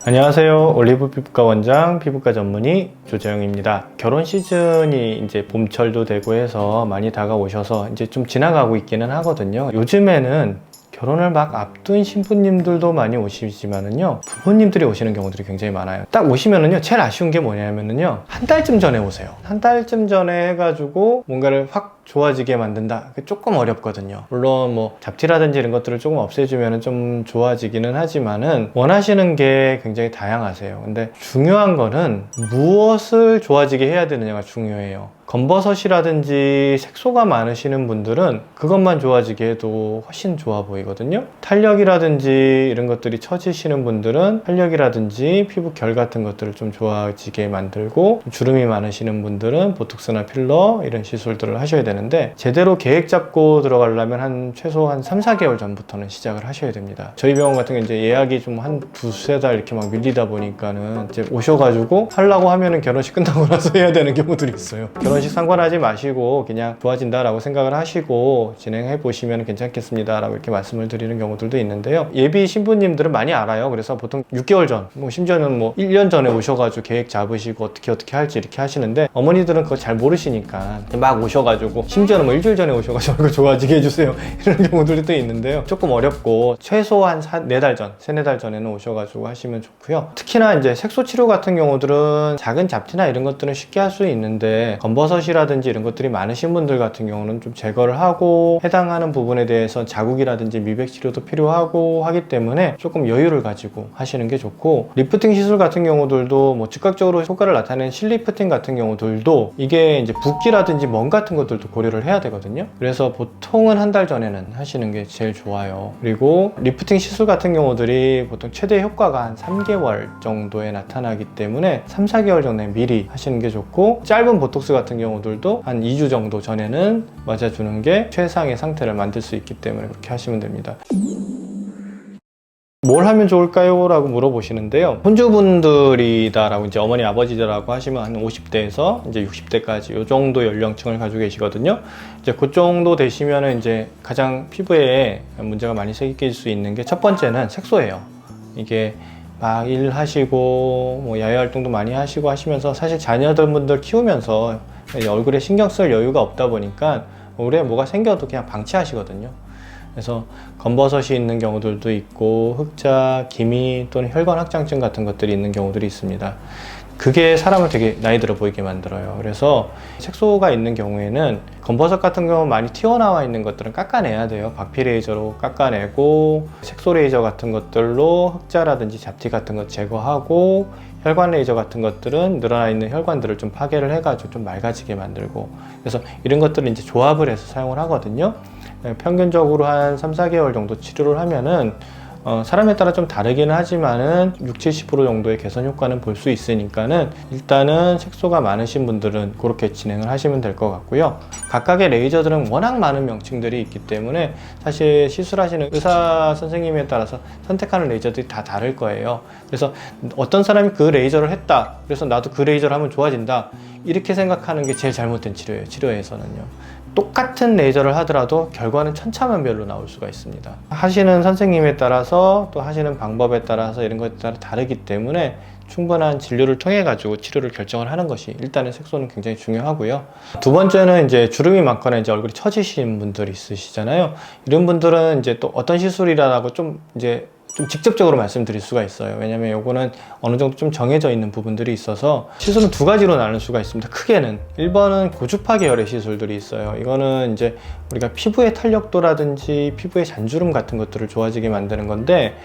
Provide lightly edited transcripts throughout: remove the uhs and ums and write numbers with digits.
안녕하세요. 올리브 피부과 원장, 피부과 전문의 조재영입니다. 결혼 시즌이 이제 봄철도 되고 해서 많이 다가오셔서 이제 좀 지나가고 있기는 하거든요. 요즘에는 결혼을 막 앞둔 신부님들도 많이 오시지만은요, 부모님들이 오시는 경우들이 굉장히 많아요. 딱 오시면은요, 제일 아쉬운 게 뭐냐면은요, 한 달쯤 전에 오세요. 한 달쯤 전에 해가지고 뭔가를 확 좋아지게 만든다. 조금 어렵거든요. 물론 뭐 잡티라든지 이런 것들을 조금 없애주면 좀 좋아지기는 하지만은 원하시는 게 굉장히 다양하세요. 근데 중요한 거는 무엇을 좋아지게 해야 되느냐가 중요해요. 검버섯이라든지 색소가 많으시는 분들은 그것만 좋아지게 해도 훨씬 좋아 보이거든요. 탄력이라든지 이런 것들이 처지시는 분들은 탄력이라든지 피부 결 같은 것들을 좀 좋아지게 만들고, 주름이 많으시는 분들은 보톡스나 필러 이런 시술들을 하셔야 되는데, 제대로 계획 잡고 들어가려면 최소 한 3-4개월 전부터는 시작을 하셔야 됩니다. 저희 병원 같은 경우 이제 예약이 좀 한 2-3달 이렇게 막 밀리다 보니까는 이제 오셔가지고 하려고 하면은 결혼식 끝나고 나서 해야 되는 경우들이 있어요. 결혼식 상관하지 마시고 그냥 좋아진다라고 생각을 하시고 진행해 보시면 괜찮겠습니다 라고 이렇게 말씀을 드리는 경우들도 있는데요. 예비 신부님들은 많이 알아요. 그래서 보통 6개월 전, 심지어는 1년 전에 오셔가지고 계획 잡으시고 어떻게 할지 이렇게 하시는데, 어머니들은 그거 잘 모르시니까 막 오셔가지고, 심지어는 일주일 전에 오셔가지고 이거 좋아지게 해주세요 이런 경우들도 있는데요. 조금 어렵고 최소한 4-4달 전, 3-4달 전에는 오셔가지고 하시면 좋고요. 특히나 이제 색소 치료 같은 경우들은 작은 잡티나 이런 것들은 쉽게 할 수 있는데, 검버섯이라든지 이런 것들이 많으신 분들 같은 경우는 좀 제거를 하고, 해당하는 부분에 대해서 자국이라든지 미백 치료도 필요하고 하기 때문에 조금 여유를 가지고 하시는 게 좋고, 리프팅 시술 같은 경우들도 즉각적으로 효과를 나타내는 실리프팅 같은 경우들도 이게 이제 붓기라든지 멍 같은 것들도 고려를 해야 되거든요. 그래서 보통은 한 달 전에는 하시는 게 제일 좋아요. 그리고 리프팅 시술 같은 경우들이 보통 최대 효과가 한 3개월 정도에 나타나기 때문에 3-4개월 전에 미리 하시는 게 좋고, 짧은 보톡스 같은 경우들도 한 2주 정도 전에는 맞아주는 게 최상의 상태를 만들 수 있기 때문에 그렇게 하시면 됩니다. 뭘 하면 좋을까요? 라고 물어보시는데요. 혼주분들이다 라고, 이제 어머니 아버지라고 하시면 한 50대에서 이제 60대까지 이 정도 연령층을 가지고 계시거든요. 이제 그 정도 되시면은 이제 가장 피부에 문제가 많이 생길 수 있는 게, 첫 번째는 색소예요. 이게 막 일하시고 야외 활동도 많이 하시고 하시면서, 사실 자녀분들 키우면서 얼굴에 신경 쓸 여유가 없다 보니까 올해 뭐가 생겨도 그냥 방치하시거든요. 그래서 검버섯이 있는 경우들도 있고, 흑자, 기미 또는 혈관 확장증 같은 것들이 있는 경우들이 있습니다. 그게 사람을 되게 나이 들어 보이게 만들어요. 그래서 색소가 있는 경우에는 검버섯 같은 경우 많이 튀어나와 있는 것들은 깎아내야 돼요. 박피 레이저로 깎아내고, 색소 레이저 같은 것들로 흑자라든지 잡티 같은 것 제거하고, 혈관 레이저 같은 것들은 늘어나 있는 혈관들을 좀 파괴를 해가지고 좀 맑아지게 만들고, 그래서 이런 것들을 이제 조합을 해서 사용을 하거든요. 평균적으로 한 3-4개월 정도 치료를 하면은 사람에 따라 좀 다르기는 하지만은 60-70% 정도의 개선 효과는 볼 수 있으니까는, 일단은 색소가 많으신 분들은 그렇게 진행을 하시면 될 것 같고요. 각각의 레이저들은 워낙 많은 명칭들이 있기 때문에 사실 시술하시는 의사 선생님에 따라서 선택하는 레이저들이 다 다를 거예요. 그래서 어떤 사람이 그 레이저를 했다, 그래서 나도 그 레이저를 하면 좋아진다, 이렇게 생각하는 게 제일 잘못된 치료예요. 치료에서는요. 똑같은 레이저를 하더라도 결과는 천차만별로 나올 수가 있습니다. 하시는 선생님에 따라서, 또 하시는 방법에 따라서 이런 것에 따라 다르기 때문에 충분한 진료를 통해 가지고 치료를 결정을 하는 것이 일단은 색소는 굉장히 중요하고요. 두 번째는 이제 주름이 많거나 이제 얼굴이 처지신 분들이 있으시잖아요. 이런 분들은 이제 또 어떤 시술이라고 좀 직접적으로 말씀드릴 수가 있어요. 왜냐면 요거는 어느 정도 좀 정해져 있는 부분들이 있어서, 시술은 2가지로 나눌 수가 있습니다. 크게는 1번은 고주파 계열의 시술들이 있어요. 이거는 이제 우리가 피부의 탄력도라든지 피부의 잔주름 같은 것들을 좋아지게 만드는 건데,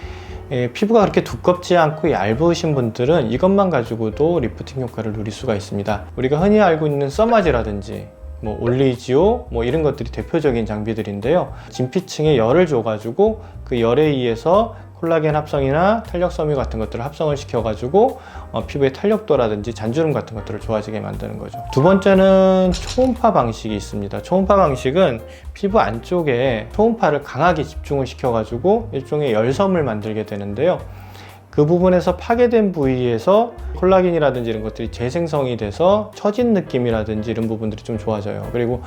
피부가 그렇게 두껍지 않고 얇으신 분들은 이것만 가지고도 리프팅 효과를 누릴 수가 있습니다. 우리가 흔히 알고 있는 써마지라든지 올리지오 이런 것들이 대표적인 장비들인데요. 진피층에 열을 줘가지고 그 열에 의해서 콜라겐 합성이나 탄력 섬유 같은 것들을 합성을 시켜가지고 피부의 탄력도라든지 잔주름 같은 것들을 좋아지게 만드는 거죠. 두 번째는 초음파 방식이 있습니다. 초음파 방식은 피부 안쪽에 초음파를 강하게 집중을 시켜가지고 일종의 열섬을 만들게 되는데요. 그 부분에서 파괴된 부위에서 콜라겐이라든지 이런 것들이 재생성이 돼서 처진 느낌이라든지 이런 부분들이 좀 좋아져요. 그리고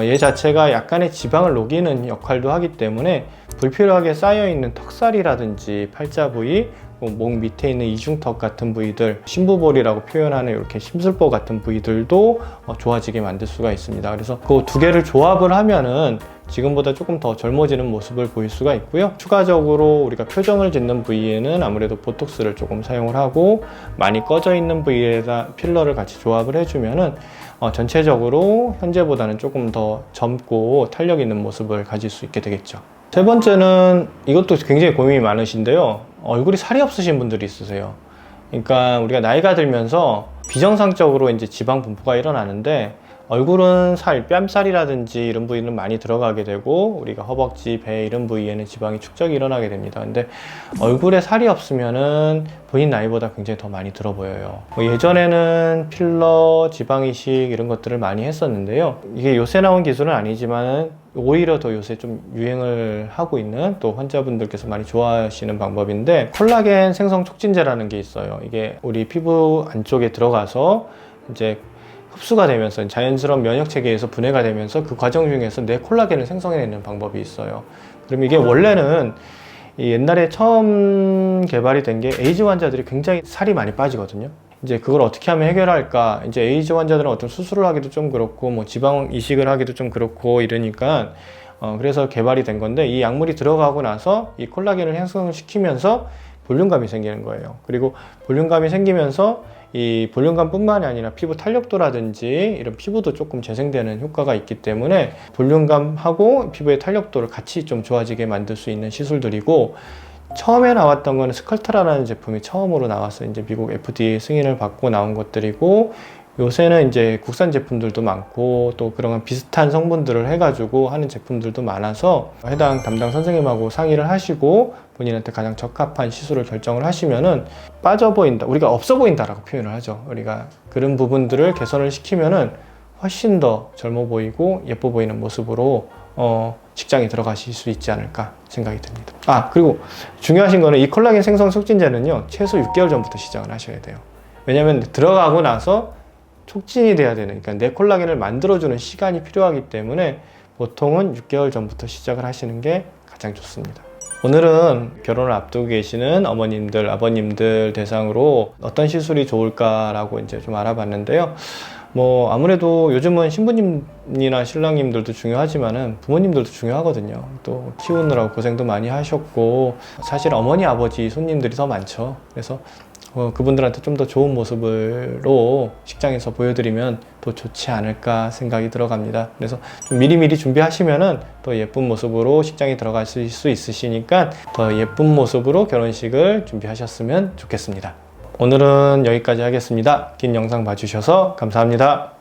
얘 자체가 약간의 지방을 녹이는 역할도 하기 때문에 불필요하게 쌓여있는 턱살이라든지 팔자 부위, 또 목 밑에 있는 이중턱 같은 부위들, 심부볼이라고 표현하는 이렇게 심술보 같은 부위들도 좋아지게 만들 수가 있습니다. 그래서 그 두 개를 조합을 하면은 지금보다 조금 더 젊어지는 모습을 보일 수가 있고요. 추가적으로 우리가 표정을 짓는 부위에는 아무래도 보톡스를 조금 사용을 하고, 많이 꺼져 있는 부위에다 필러를 같이 조합을 해주면은 전체적으로 현재보다는 조금 더 젊고 탄력 있는 모습을 가질 수 있게 되겠죠. 세 번째는 이것도 굉장히 고민이 많으신데요. 얼굴이 살이 없으신 분들이 있으세요. 그러니까 우리가 나이가 들면서 비정상적으로 이제 지방 분포가 일어나는데, 얼굴은 살, 뺨살이라든지 이런 부위는 많이 들어가게 되고, 우리가 허벅지, 배 이런 부위에는 지방이 축적이 일어나게 됩니다. 근데 얼굴에 살이 없으면은 본인 나이보다 굉장히 더 많이 들어 보여요. 예전에는 필러, 지방 이식 이런 것들을 많이 했었는데요. 이게 요새 나온 기술은 아니지만 오히려 더 요새 좀 유행을 하고 있는, 또 환자분들께서 많이 좋아하시는 방법인데, 콜라겐 생성 촉진제라는 게 있어요. 이게 우리 피부 안쪽에 들어가서 이제 흡수가 되면서 자연스러운 면역 체계에서 분해가 되면서 그 과정 중에서 뇌 콜라겐을 생성해내는 방법이 있어요. 그럼 이게 원래는 옛날에 처음 개발이 된 게 에이즈 환자들이 굉장히 살이 많이 빠지거든요. 이제 그걸 어떻게 하면 해결할까? 이제 에이즈 환자들은 어떤 수술을 하기도 좀 그렇고, 뭐 지방 이식을 하기도 좀 그렇고 이러니까 그래서 개발이 된 건데, 이 약물이 들어가고 나서 이 콜라겐을 형성을 시키면서 볼륨감이 생기는 거예요. 그리고 볼륨감이 생기면서 이 볼륨감뿐만이 아니라 피부 탄력도라든지 이런 피부도 조금 재생되는 효과가 있기 때문에, 볼륨감하고 피부의 탄력도를 같이 좀 좋아지게 만들 수 있는 시술들이고, 처음에 나왔던 거는 스컬트라라는 제품이 처음으로 나와서 이제 미국 FDA 승인을 받고 나온 것들이고, 요새는 이제 국산 제품들도 많고, 또 그런 비슷한 성분들을 해가지고 하는 제품들도 많아서, 해당 담당 선생님하고 상의를 하시고 본인한테 가장 적합한 시술을 결정을 하시면은 빠져 보인다, 우리가 없어 보인다라고 표현을 하죠. 우리가 그런 부분들을 개선을 시키면은 훨씬 더 젊어 보이고 예뻐 보이는 모습으로 직장에 들어가실 수 있지 않을까 생각이 듭니다. 그리고 중요하신 거는 이 콜라겐 생성 촉진제는요, 최소 6개월 전부터 시작을 하셔야 돼요. 왜냐면 들어가고 나서 촉진이 돼야 되는, 그러니까 뇌 콜라겐을 만들어주는 시간이 필요하기 때문에 보통은 6개월 전부터 시작을 하시는 게 가장 좋습니다. 오늘은 결혼을 앞두고 계시는 어머님들, 아버님들 대상으로 어떤 시술이 좋을까라고 이제 좀 알아봤는데요. 뭐 아무래도 요즘은 신부님이나 신랑님들도 중요하지만은 부모님들도 중요하거든요. 또 키우느라고 고생도 많이 하셨고, 사실 어머니, 아버지, 손님들이 더 많죠. 그래서 그분들한테 좀 더 좋은 모습으로 식장에서 보여드리면 더 좋지 않을까 생각이 들어갑니다. 그래서 좀 미리미리 준비하시면은 더 예쁜 모습으로 식장에 들어가실 수 있으시니까 더 예쁜 모습으로 결혼식을 준비하셨으면 좋겠습니다. 오늘은 여기까지 하겠습니다. 긴 영상 봐주셔서 감사합니다.